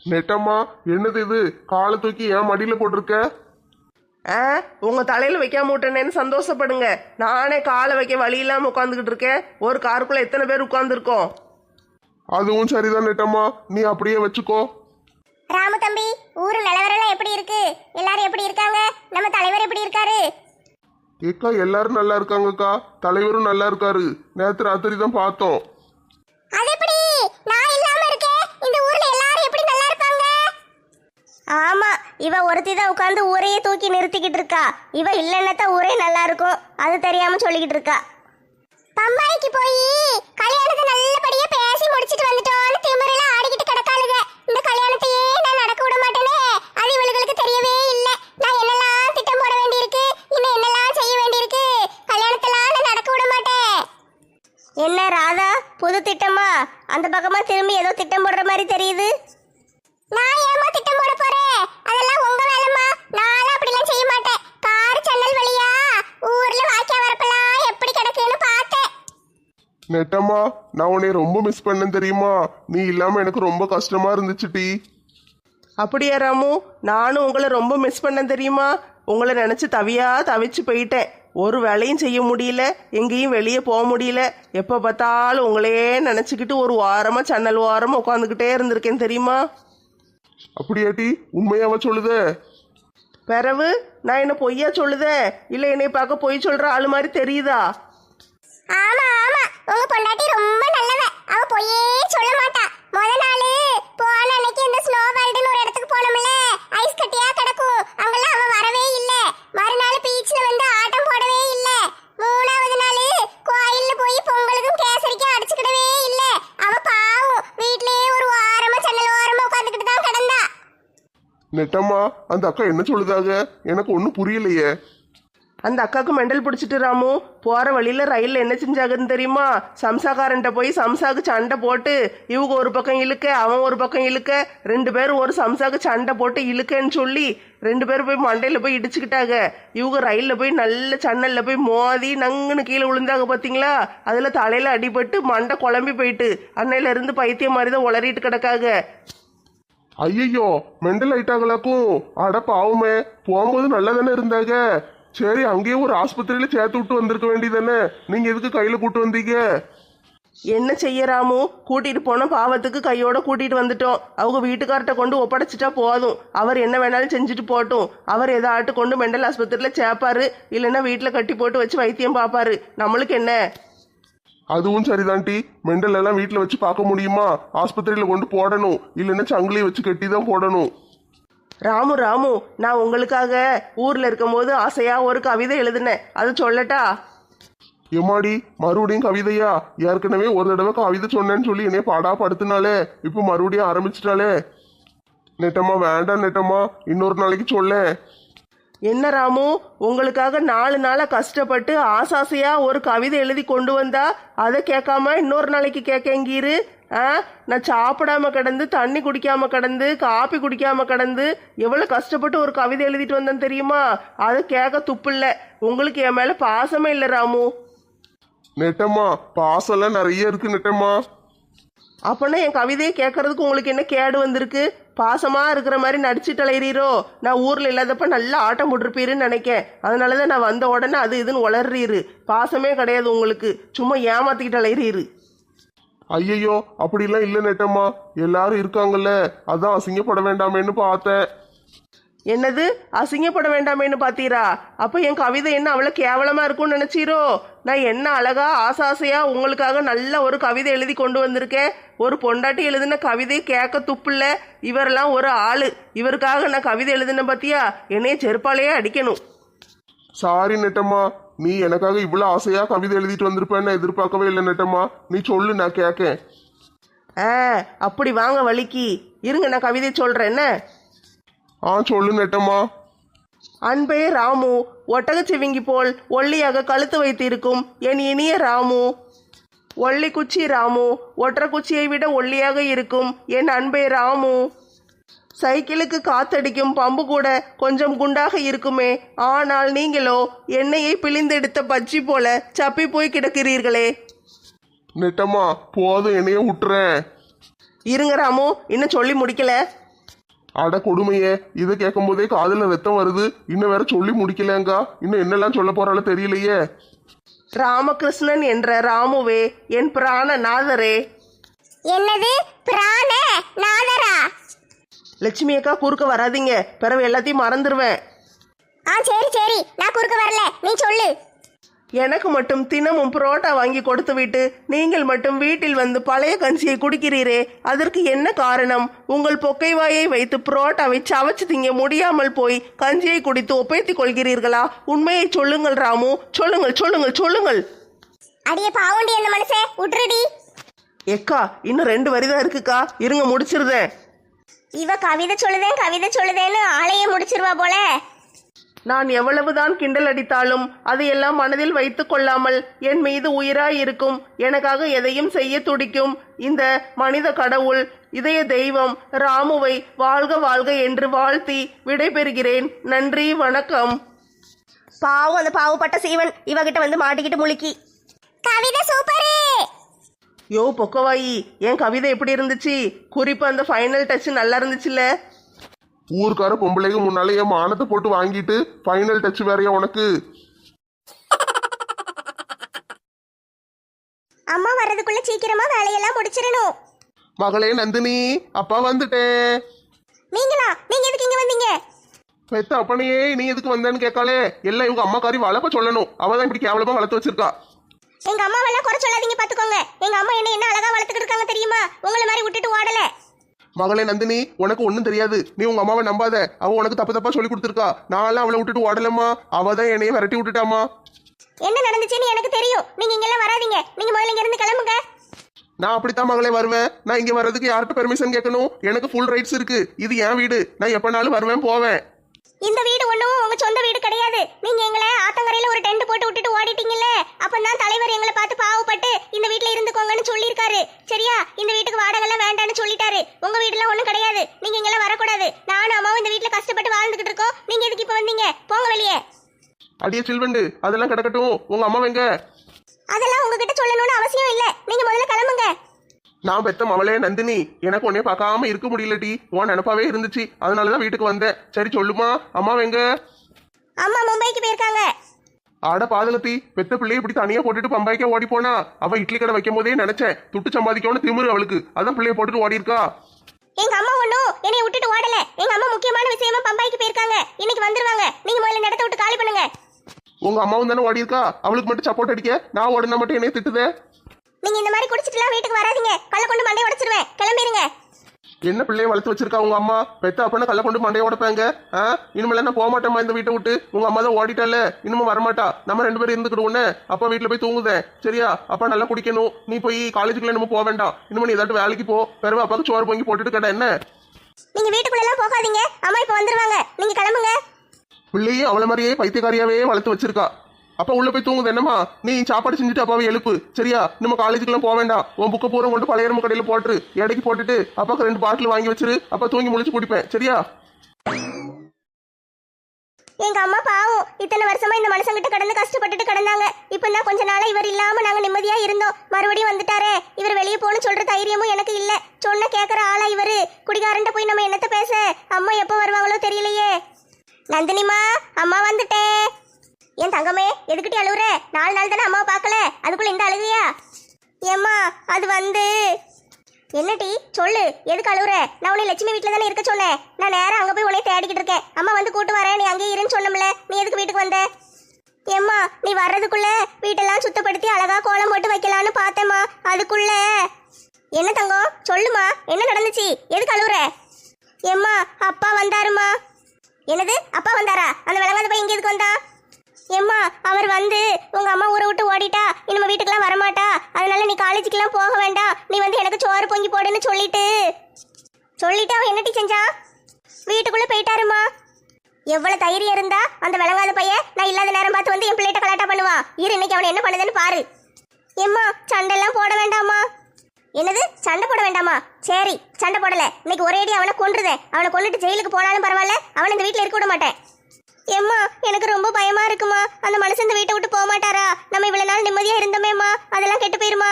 நெட்டம்மா, என்னது இது? காலை தூக்கி ஏன் மடியில போட்டிருக்க? உங்க தலையில வைக்காம விட்டேனேன்னு சந்தோஷப்படுங்க. நானே காலை வைக்க வழி இல்லாம உட்காந்துக்கிட்டு இருக்கேன். ஒரு காருக்குள்ள எத்தனை பேர் உட்கார்ந்துருக்கோம்? அதுவும் சரிதான் நெட்டம்மா, நீ அப்படியே வச்சுக்கோ. ராமு தம்பி, ஊர் நிலவரம் எப்படி இருக்கு? எல்லாரும் எப்படி இருக்காங்க? நம்ம தலைவர் எப்படி இருக்காரு? ஏக்கா, எல்லாரும் நல்லா இருக்காங்கக்கா. தலைவரும் நல்லா இருக்காரு. நேத்து ராத்திரி தான் பார்த்தோம். அது எப்படி? நான் இல்லாம இருக்கேன், இந்த ஊர்ல எல்லாரும் எப்படி நல்லா இருப்பாங்க? ஆமா, இவ ஒருத்தி தான் உட்கார்ந்து ஊரையே தூக்கி நிறுத்திக்கிட்டு இருக்கா. இவ இல்லைன்னா ஊரே நல்லா இருக்கும், அது தெரியாம சொல்லிக்கிட்டு இருக்கா. பம்பாய்க்கு போய் கல்யாணத்தை நல்லபடியா பேசி முடிச்சிட்டு வந்துட்டோம்னு திமிரில ஆடிக்கிட்டு கிடக்காளுங்க. இந்த கல்யாணத்தையே நான் நடக்க விட மாட்டேனே, அது இவளுக்கு தெரியவே இல்லை. நான் என்னெல்லாம் திட்டம் போட வேண்டியிருக்கு, இன்னும் என்னெல்லாம் செய்ய வேண்டியிருக்கு. கல்யாணத்தெல்லாம் நான் நடக்க விட மாட்டேன். என்ன ராதா, புது திட்டமா? அந்த பக்கமா திரும்பி ஏதோ திட்டம் போடுற மாதிரி தெரியுது. நான் ஏமா திட்டம் போட போறேன்? அதெல்லாம் உங்க வேலைமா. நான் அப்படிலாம் செய்ய மாட்டேன். கார் ஜன்னல் வழியா ஊர்ல வாக்கியா வரப்பெல்லாம் எப்படி கிடக்குன்னு பார்த்தேன். நெட்டம்மா, நான் உன்னை ரொம்ப மிஸ் பண்ணேன் தெரியுமா? நீ இல்லாம எனக்கு ரொம்ப கஷ்டமா இருந்துச்சுடி. அப்படியா ராமு? நானும் உங்களை ரொம்ப மிஸ் பண்ணேன் தெரியுமா? உங்களை நினச்சி தவிச்சு போயிட்டேன். ஒரு வேலையும் செய்ய முடியல, எங்கேயும் வெளியே போக முடியல. எப்போ பார்த்தாலும் உங்களையே நினச்சிக்கிட்டு ஒரு வாரமாக ஜன்னல் வாரமாக உட்காந்துக்கிட்டே இருந்திருக்கேன் தெரியுமா? அப்படியாட்டி? உண்மையாவ சொல்லுத? பிறவு நான் என்ன பொய்யா சொல்லுதேன்? இல்லை என்னை பார்க்க பொய் சொல்கிற ஆளு மாதிரி தெரியுதா? ஆமா ஆமா, உங்க பொண்டாட்டி ரொம்ப நல்லவ. அவ பொய்யே சொல்ல மாட்டா. முத நாள் போன அன்னைக்கு இந்த ஸ்னோ வேர்ல்டுன்னு ஒரு இடத்துக்கு போனோம்ல, ஐஸ் கட்டியா கிடக்கும், அங்கெல்லாம் அவ வரவே இல்ல. மறுநாள் பீச்ல வந்து ஆட்டம் போடவே இல்ல. மூணாவது நாள் கோயில்ல போய் பொங்கலுக்கும் கேசரிக்கும் அடிச்சுக்கிடவே இல்ல. அவ பாவம் வீட்லயே ஒரு வாரமா ஜன்னல் ஓரமா உட்காந்துக்கிட்டு தான் கிடந்தா. நெட்டம்மா, அந்த அக்கா என்ன சொல்லுதாக? எனக்கு ஒன்றும் புரியலையே. அந்த அக்காவுக்கு மெண்டல் பிடிச்சிட்டு ராமு, போகிற வழியில் ரயிலில் என்ன செஞ்சாங்கன்னு தெரியுமா? சம்சாக்காரன்ட்ட போய் சம்சாவுக்கு சண்டை போட்டு இவங்க ஒரு பக்கம் இழுக்க, அவன் ஒரு பக்கம் இழுக்க, ரெண்டு பேரும் ஒரு சம்சாவுக்கு சண்டை போட்டு இழுக்கன்னு சொல்லி ரெண்டு பேரும் போய் மண்டையில் போய் இடிச்சுக்கிட்டாங்க. இவங்க ரயிலில் போய் நல்ல சன்னலில் போய் மோதி நங்குன்னு கீழே விழுந்தாங்க பார்த்தீங்களா? அதில் தலையில் அடிபட்டு மண்டை குழம்பி போயிட்டு அன்னையிலேருந்து பைத்தியம் மாதிரி தான் உளறிட்டு கிடக்காங்க. ஐயோ, மெண்டல் ஆயிட்டாங்களாக்கும். அட பாவமே, போகும்போது நல்லா தானே இருந்தாங்க. சரி, அங்கேயே ஒரு ஆஸ்பத்திரியில சேர்த்து விட்டு வந்திருக்க வேண்டியதானே. நீங்க எதுக்கு கையில கூட்டு வந்தீங்க? என்ன செய்யறாமோ, கூட்டிட்டு போன பாவத்துக்கு கையோட கூட்டிட்டு வந்துட்டோம். அவங்க வீட்டுக்கார்ட்ட கொண்டு ஒப்படைச்சிட்டா போதும். அவர் என்ன வேணாலும் செஞ்சுட்டு போட்டும். அவர் ஏதாட்டு கொண்டு மெண்டல் ஆஸ்பத்திரியில சேர்ப்பாரு, இல்லைன்னா வீட்டுல கட்டி போட்டு வச்சு வைத்தியம் பார்ப்பாரு. நம்மளுக்கு என்ன? அதுவும் சரிதான்டி. மெண்டல் எல்லாம் வீட்டுல வச்சு பார்க்க முடியுமா? ஆஸ்பத்திரியில கொண்டு போடணும், இல்லைன்னா சங்கிலி வச்சு கட்டி தான் போடணும். ராமு ராமு, நான் உங்களுக்காக ஊர்ல இருக்கும் போது ஆசையா ஒரு கவிதை எழுதினேன், அது சொல்லட்டா? எம்மாடி, மறுபடியும் கவிதையா? ஏற்கனவே ஒரு தடவை கவிதை சொன்னேன்னு சொல்லி என்னைய பாடா படுத்தினாலே, இப்போ மறுபடியும் ஆரம்பிச்சிட்டாலே. நெட்டம்மா, வேண்டாம் நெட்டம்மா, இன்னொரு நாளைக்கு சொல்ல. என்ன ராமு, உங்களுக்காக 4 நாளா கஷ்டப்பட்டு ஆசாசையா ஒரு கவிதை எழுதி கொண்டு வந்தா அதை கேட்காம இன்னொரு நாளைக்கு கேட்கங்கீரு. நான் சாப்பிடாம கிடந்து, தண்ணி குடிக்காம கிடந்து, காப்பி குடிக்காம கிடந்து எவ்வளோ கஷ்டப்பட்டு ஒரு கவிதை எழுதிட்டு வந்தேன் தெரியுமா? அதை கேட்க துப்பு இல்லை. உங்களுக்கு என் மேல பாசமே இல்லை ராமு. நெட்டம்மா, பாசம்லாம் நிறைய இருக்கு நெட்டம்மா. அப்பனா என் கவிதையை கேட்கறதுக்கு உங்களுக்கு என்ன கேடு வந்திருக்கு? பாசமா இருக்கிற மாதிரி நடிச்சுட்டு அலையறீரோ? நான் ஊர்ல இல்லாதப்ப நல்லா ஆட்டம் போட்டிருப்பீருன்னு நினைக்கேன். அதனாலதான் நான் வந்த உடனே அது இதுன்னு வளர்றீரு. பாசமே கிடையாது உங்களுக்கு, சும்மா ஏமாத்திக்கிட்டு அலையறீரு. ஐயையோ, அப்படிலாம் இல்லை நெட்டம்மா. எல்லாரும் இருக்காங்கல்ல, அதான் அசிங்கப்பட வேண்டாமேன்னு பார்த்தேன். என்னது அசிங்கப்பட வேண்டாமேன்னு பார்த்தீரா? அப்போ என் கவிதை என்ன அவ்வளோ கேவலமாக இருக்கும்னு நினச்சீரோ? நான் என்ன அழகா ஆசாசையாக உங்களுக்காக நல்ல ஒரு கவிதை எழுதி கொண்டு வந்திருக்கேன். ஒரு பொண்டாட்டி எழுதின கவிதை கேட்க துப்புல்ல. இவரெல்லாம் ஒரு ஆள், இவருக்காக நான் கவிதை எழுதின பார்த்தியா? என்னைய செருப்பாலேயே அடிக்கணும். சாரி நெட்டம்மா, நீ எனக்காக இவ்வளோ ஆசையா கவிதை எழுதிட்டு வந்திருப்பேன்னு எதிர்பார்க்கவே இல்லை நெட்டம்மா. நீ சொல்லு, நான் கேட்கேன். அப்படி வாங்க வலிக்கு இருங்க, நான் கவிதை சொல்கிறேன். என்ன? சொல்லு நெட்டம்மா. அன்பே ராமு, ஒட்டகச்சிவிங்கி போல் ஒல்லியாக கழுத்து வைத்திருக்கும் என் இனிய ராமு. ஒல்லி குச்சி ராமு, ஒற்றை குச்சியை விட ஒல்லியாக இருக்கும் என் அன்பே ராமு. சைக்கிளுக்கு காத்தடிக்கும் பம்பு கூட கொஞ்சம் குண்டாக இருக்குமே, ஆனால் நீங்களோ எண்ணெயை பிழிந்தெடுத்த பச்சி போல சப்பி போய் கிடக்கிறீர்களே. நெட்டம்மா, போதும், என்னைய விட்டுறேன். இருங்க ராமு, இன்னும் சொல்லி முடிக்கல. அட கொடுமையே, இதை கேட்கும் போதே காதுல ரத்தம் வருது. இன்னும் வேற சொல்லி முடிக்கலங்கா. இன்னும் என்னெல்லாம் சொல்ல போறாளோ தெரியலையே. ராமகிருஷ்ணன் என்ற ராமுவே, என் பிராண நாதரே. என்னது பிராண நாதரா? லட்சுமி அக்கா குறுக்க வராதீங்க, பிறகு எல்லாத்தையும் மறந்துடுவேன். சரி சரி, நான் குறுக்க வரல, நீ சொல்லு. எனக்கு மட்டும் தினமும் புரோட்டா வாங்கி கொடுத்து விட்டு நீங்கள் மட்டும் வீட்டில் வந்து பழைய கஞ்சியை குடிக்கிறீரே, அதற்கு என்ன காரணம்? உங்கள் பொக்கை வாயை வைத்து புரோட்டாவை சவச்சு திங்க முடியாமல் போய் கஞ்சியை குடித்து ஒப்பைத்துக் கொள்கிறீர்களா? உண்மையை சொல்லுங்கள் ராமு, சொல்லுங்கள் சொல்லுங்கள் சொல்லுங்கள். அடியே பாவுண்டி, அந்த மனுஷன் விட்டுருடி. எக்கா இன்னும் 2 வரிதான் இருக்குக்கா, இருங்க முடிச்சிருந்தேன். இவ கவிதை சொல்லுதேன்னு ஆளையே முடிச்சிருவா போல. நான் எவ்வளவுதான் கிண்டல் அடித்தாலும் அதையெல்லாம் மனதில் வைத்துக் கொள்ளாமல் என் மீது உயிராய் இருக்கும், எனக்காக எதையும் செய்ய துடிக்கும் இந்த மனித கடவுள், இதய தெய்வம் ராமுவை வாழ்க வாழ்க என்று வாழ்த்தி விடைபெறுகிறேன். நன்றி, வணக்கம். பாவம் அந்த பாவப்பட்ட சீவன் இவகிட்ட வந்து மாட்டிக்கிட்டு முழுக்கி. கவிதை சூப்பரு. யோ பொக்கவாயி, என் கவிதை எப்படி இருந்துச்சு? குறிப்பு அந்த ஃபைனல் டச் நல்லா இருந்துச்சுல்ல? ஊருக்கார பொம்பளைக்கு முன்னாலே என் மானத்தை போட்டு வாங்கிட்டு ஃபைனல் டச் வேறையா உனக்கு? அம்மா வர்றதுக்குள்ள சீக்கிரமா வேலையெல்லாம் முடிச்சிடணும். மகளே நந்தினி, அப்பா வந்துட்டேன். நீங்களா? நீங்க எதுக்கு இங்க வந்தீங்க? பெத்த அப்பனையே நீ எதுக்கு வந்தேன்னு கேட்காளே. எல்லாம் இவங்க அம்மாக்காரி வளர்ப்ப சொல்லணும். அவதான் இப்படி கேவலமா வளர்த்து வச்சிருக்கா. எங்க அம்மாவெல்லாம் குறை சொல்லாதீங்க பாத்துக்கோங்க. எங்க அம்மா என்ன அழகா வளர்த்துக்கிட்டு இருக்காங்க தெரியுமா? உங்களை மாதிரி விட்டுட்டு ஓடல. மகளே நந்தினி, உனக்கு ஒன்றும் தெரியாது. நீ உங்க அம்மாவை நம்பாத. அவ உனக்கு தப்பு தப்பா சொல்லி கொடுத்துருக்கா. நான்லாம் அவளை விட்டுட்டு ஓடலம்மா. அவ தான் என்னைய விரட்டி விட்டுட்டாமா. என்ன நடந்துச்சுன்னு எனக்கு தெரியும். நீங்க இங்கெல்லாம் வராதீங்க. நீங்க முதல்ல இங்க இருந்து கிளம்புங்க. நான் அப்படித்தான் மகளே வருவேன். நான் இங்க வர்றதுக்கு யார்கிட்ட பெர்மிஷன் கேட்கணும்? எனக்கு ஃபுல் ரைட்ஸ் இருக்கு. இது என் வீடு. நான் எப்பனாலும் வருவேன் போவேன். இந்த வீடு ஒண்ணும் உங்க சொந்த வீடு கிடையாது. நீங்க எங்களை ஆத்தங்கரையில ஒரு டென்ட் போட்டு விட்டுட்டு ஓடிட்டீங்கல்ல, அப்பதான் தலைவர் எங்களை பார்த்து பாவப்பட்டு இந்த வீட்டுல இருந்துக்கோங்கன்னு சொல்லியிருக்காரு. சரியா? இந்த வீட்டுக்கு வாடகை எல்லாம் வேண்டான்னு சொல்லிட்டாரு. உங்க வீடுலாம் ஒண்ணும் கிடையாது. நீங்க இங்கெல்லாம் வரக்கூடாது. நானும் அம்மாவும் இந்த வீட்டுல கஷ்டப்பட்டு வாழ்ந்துகிட்டு இருக்கோம். நீங்க எதுக்கு இப்ப வந்தீங்க? போங்க வெளியே. அடியே சில்வண்டு, அதெல்லாம் கிடக்கட்டும். உங்க அம்மா எங்க? அதெல்லாம் உங்ககிட்ட சொல்லணும்னு அவசியம் இல்ல. நீங்க முதல்ல கிளம்புங்க. நான் பெத்த மவளே நந்தினி, எனக்கு உன்னைய பார்க்காம இருக்க முடியலடி. உன் நினப்பாவே இருந்துச்சு, அதனாலதான் வீட்டுக்கு வந்தேன். சரி சொல்லுமா, அம்மா எங்க? அம்மா மும்பைக்கு போயிருக்காங்க. ஆட பாதகத்தி, பெத்த பிள்ளைய இப்படி தனியா போட்டுட்டு பம்பாய்க்கே ஓடி போனா? அவ இட்லி கடை வைக்கும் போதே நினைச்சேன் துட்டு சம்பாதிக்கணும்னு திமிரு அவளுக்கு. அதான் பிள்ளைய போட்டுட்டு ஓடி இருக்கா. எங்க அம்மா ஒண்ணும் என்னை விட்டுட்டு ஓடல. எங்க அம்மா முக்கியமான விஷயமா பம்பாய்க்கு போயிருக்காங்க. இன்னைக்கு வந்துருவாங்க. நீங்க முதல்ல இந்த இடத்த விட்டு காலி பண்ணுங்க. உங்க அம்மாவும் தானே ஓடி இருக்கா. அவளுக்கு மட்டும் சப்போர்ட் அடிக்க நான் ஓடினா மட்டும் என்னைய திட்டுதே. நீங்க இந்த மாதிரி குடிச்சிட்டுலாம் வீட்டுக்கு வராதீங்க. கள்ள கொண்டு மண்டைய உடைச்சிருவேன். கிளம்பிருங்க. என்ன பிள்ளைய வளர்த்து வச்சிருக்கா உங்க அம்மா? பெத்த அப்பனா கள்ள கொண்டு மண்டைய உடைப்பாங்க. இனிமேல என்ன போக மாட்டேம்மா இந்த வீட்டை விட்டு. உங்க அம்மா தான் ஓடிட்டால, இன்னமும் வரமாட்டா. நம்ம 2 பேரும் இருந்துக்கிடுவோன்னு அப்பா வீட்டுல போய் தூங்குதேன். சரியா? அப்பா நல்லா குடிக்கணும். நீ போய் காலேஜுக்குள்ள நம்ம போக வேண்டாம். இனிமே நீ ஏதாட்டும் வேலைக்கு போ. பிறகு அப்பாவுக்கு சோறு பொங்கி போட்டுட்டு கேட்டா என்ன? நீங்க வீட்டுக்குள்ள எல்லாம் போகாதீங்க. அம்மா இப்ப வந்துருவாங்க. நீங்க கிளம்புங்க. பிள்ளையும் அவள மாதிரியே பைத்தியக்காரியாவே வளர்த்து வச்சிருக்கா. அப்பா உள்ள போய் தூங்குது என்னம்மா? நீ சாப்பாடு செஞ்சுட்டு அப்பாவை எழுப்பு. சரியா? நம்ம காலேஜுக்குலாம் போக வேண்டாம். உன் புக்கை பூரா கொண்டு பழைய கடையில் போட்டுரு. எடைக்கு போட்டுட்டு அப்பாவுக்கு 2 பாட்டில் வாங்கி வச்சிரு. அப்பா தூங்கி முழிச்சு குடிப்பேன். சரியா? எங்க அம்மா பாவம் இத்தனை வருஷமா இந்த மனுஷங்கிட்ட கடந்து கஷ்டப்பட்டுட்டு கிடந்தாங்க. இப்பதான் கொஞ்ச நாளா இவர் இல்லாம நாங்க நிம்மதியா இருந்தோம். மறுபடியும் வந்துட்டாரே. இவர் வெளியே போன்னு சொல்ற தைரியமும் எனக்கு இல்ல. சொன்ன கேக்குற ஆளா இவரு? குடிகாரன்ட்ட போய் நம்ம என்னத்த பேச? அம்மா எப்ப வருவாங்களோ தெரியலையே. நந்தினிமா, அம்மா வந்துட்டேன். என் தங்கமே, எதுக்கிட்டே அழுவுற? 4 நாள் தானே அம்மாவை பார்க்கல, அதுக்குள்ள இந்த அழுகையா? ஏம்மா அது வந்து என்னடி சொல்லு, எதுக்கு அழுவுற? நான் உன்னை லட்சுமி வீட்டில் தானே இருக்க சொன்னேன். நான் நேரம் அங்கே போய் உன்னை தேடிக்கிட்டு இருக்கேன். அம்மா வந்து கூட்டு வரேன், நீ அங்கேயே இருன்னு சொன்னோம்ல, நீ எதுக்கு வீட்டுக்கு வந்த? ஏம்மா நீ வர்றதுக்குள்ள வீட்டெல்லாம் சுத்தப்படுத்தி அழகா கோலம் போட்டு வைக்கலான்னு பார்த்தேம்மா. அதுக்குள்ள என்ன தங்கம் சொல்லுமா, என்ன நடந்துச்சு? எதுக்கு அழுவுற? ஏம்மா அப்பா வந்தாருமா. என்னது அப்பா வந்தாரா? அந்த விளங்காத போய் இங்கே எதுக்கு வந்தா? ஏம்மா அவர் வந்து உங்க அம்மா ஊரை விட்டு ஓடிட்டா, இனிமே வீட்டுக்கெல்லாம் வரமாட்டா, அதனால நீ காலேஜுக்கெல்லாம் போக வேண்டாம், நீ வந்து எனக்கு சோறு பொங்கி போடுன்னு சொல்லிட்டு அவன் என்னட்டி செஞ்சா? வீட்டுக்குள்ள போயிட்டாருமா. எவ்வளவு தைரியம் இருந்தா அந்த விளங்காத பையன் நான் இல்லாத நேரம் பார்த்து வந்து என் பிள்ளைகிட்ட கலாட்டா பண்ணுவான். இரு இன்னைக்கு அவனை என்ன பண்ணுதுன்னு பாரு. ஏம்மா சண்டைலாம் போட வேண்டாமா. என்னது சண்டை போட வேண்டாமா? சரி சண்டை போடல, இன்னைக்கு ஒரேடி அவனை கொன்றுதேன். அவனை கொண்டுட்டு ஜெயிலுக்கு போனாலும் பரவாயில்ல, அவனை இந்த வீட்டில் இருக்க விட மாட்டேன். ஏம்மா எனக்கு ரொம்ப பயமா இருக்குமா. அந்த மனுஷன் இந்த வீட்டை விட்டு போக மாட்டாரா? நம்ம இவ்வளவு நாள் நிம்மதியா இருந்தோமேம்மா, அதெல்லாம் கெட்டு போயிருமா?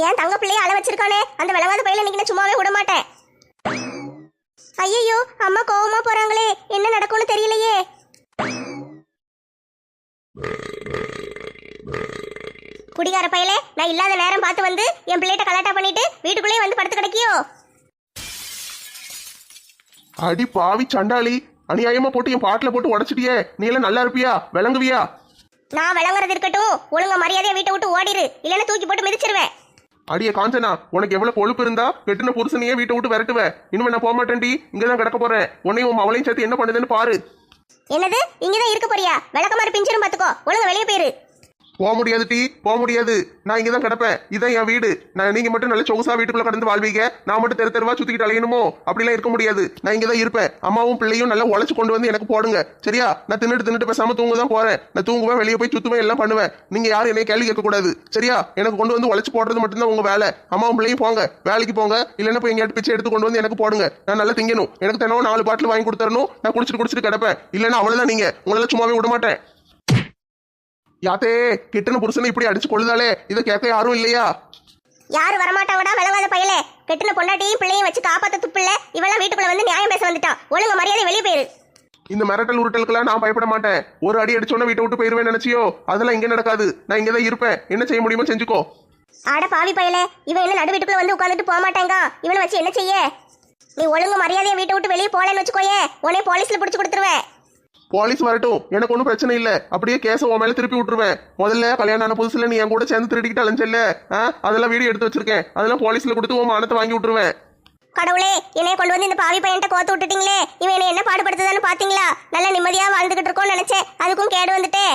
ஏன் தங்க பிள்ளைய அள வச்சிருக்கானே அந்த விளங்காத பையில இன்னைக்கு நான் சும்மாவே விட மாட்டேன். ஐயோ அம்மா கோவமா போறாங்களே, என்ன நடக்கும்னு தெரியலையே. குடிகார பையலே, நான் இல்லாத நேரம் பார்த்து வந்து என் பிள்ளைகிட்ட கலாட்டா பண்ணிட்டு வீட்டுக்குள்ளேயே வந்து படுத்து கிடக்கியோ? அடி பாவி சண்டாளி, அநியாயமா போட்டு என் பாட்டில போட்டு உடைச்சிட்டியே. நீ எல்லாம் நல்லா இருப்பியா, விளங்குவியா? நான் விளங்குறது இருக்கட்டும், ஒழுங்கா மரியாதையா வீட்டை விட்டு ஓடிரு, இல்லைன்னா தூக்கி போட்டு மிதிச்சிருவேன். அடியே காஞ்சனா, உனக்கு எவ்வளவு கொழுப்பு இருந்தா கெட்டின புருஷனையே வீட்டை விட்டு விரட்டுவ. இனிமே நான் போக மாட்டேன்டி, இங்கதான் கிடக்க போறேன். உன்னையும் உன் அவளையும் சேர்த்து என்ன பண்ணுதுன்னு பாரு. என்னது, இங்கதான் இருக்க போறியா? விளக்கமாறு பிஞ்சிரும் பாத்துக்கோ, ஒழுங்கா வெளியே போயிரு. போக முடியாது டி, போக முடியாது. நான் இங்கதான் கிடப்பேன், இதான் என் வீடு. நீங்க மட்டும் நல்ல சொகுசா வீட்டுக்குள்ள கடந்து வாழ்வீங்க, நான் மட்டும் தெரு தெருவா சுத்திக்கிட்டு அலையணுமோ? அப்படிலாம் இருக்க முடியாது. நான் இங்கதான் இருப்பேன். அம்மாவும் பிள்ளையும் நல்லா உழைச்சு கொண்டு வந்து எனக்கு போடுங்க, சரியா? நான் தின்னுட்டு பேசாம தூங்க தான் போறேன். நான் தூங்குவேன், வெளியே போய் சுத்துவேன், எல்லாம் பண்ணுவேன். நீங்க யாரும் என்னை கேள்வி கேட்க கூடாது, சரியா? எனக்கு கொண்டு வந்து உழைச்சு போடுறது மட்டும்தான் உங்க வேலை. அம்மாவும் பிள்ளையும் போங்க, வேலைக்கு போங்க, இல்லைன்னா போய் எங்கேயாட்டு பிச்சை எடுத்து கொண்டு வந்து எனக்கு போடுங்க. நான் நல்லா திங்கணும். எனக்கு தினம் 4 பாட்டில் வாங்கி கொடுத்துறணும். நான் குடிச்சிட்டு கிடப்பேன், இல்லைன்னா அவ்வளவுதான். நீங்க உங்களால சும்மாவே விட மாட்டேன். யாத்தே, கிட்டன புருஷனை இப்படி அடிச்சு கொள்ளுதாலே, இதை கேட்க யாரும் இல்லையா? யாரும் வரமாட்டாங்கடா விளங்காத பையலே. கெட்டின பொண்டாட்டியும் பிள்ளையும் வச்சு காப்பாத்த துப்பில்ல, இவெல்லாம் வீட்டுக்குள்ள வந்து நியாயம் பேச வந்துட்டான். ஒழுங்கு மரியாதை வெளியே போயிரு. இந்த மிரட்டல் உருட்டலுக்கெல்லாம் நான் பயப்பட மாட்டேன். ஒரு அடி அடிச்சோன்னா வீட்டை விட்டு போயிருவேன் நினைச்சியோ? அதெல்லாம் இங்க நடக்காது. நான் இங்கதான் இருப்பேன். என்ன செய்ய முடியுமோ செஞ்சுக்கோ. ஆட பாவி பையலே, இவன் என்ன நடு வீட்டுக்குள்ள வந்து உட்காந்துட்டு போக மாட்டாங்க? இவனை வச்சு என்ன செய்ய? நீ ஒழுங்கு மரியாதையை வீட்டை விட்டு வெளியே போலன்னு வச்சுக்கோயே, உன்னை போலீஸ்ல பிடிச்சு கொடுத்துருவேன். போலீஸ் வரட்டும், எனக்கு ஒன்றும் பிரச்சனை இல்லை. அப்படியே கேஸை உன் மேலே திருப்பி விட்டுருவேன். முதல்ல கல்யாணம் ஆன புதுசுல நீ என் கூட சேர்ந்து திருடிக்கிட்டு அலைஞ்சல்ல, அதெல்லாம் வீடியோ எடுத்து வச்சிருக்கேன். அதெல்லாம் போலீஸ்ல கொடுத்து உன் மானத்தை வாங்கி விட்டுருவேன். கடவுளே, என்னைய கொண்டு வந்து இந்த பாவி பையன்ட்ட கோத்து விட்டுட்டீங்களே. இவன் என்ன பாடுபடுத்துதான்னு பாத்தீங்களா? நல்ல நிம்மதியா வாழ்ந்துகிட்டு இருக்கோம்னு நினைச்சேன், அதுக்கும் கேடு வந்துட்டே.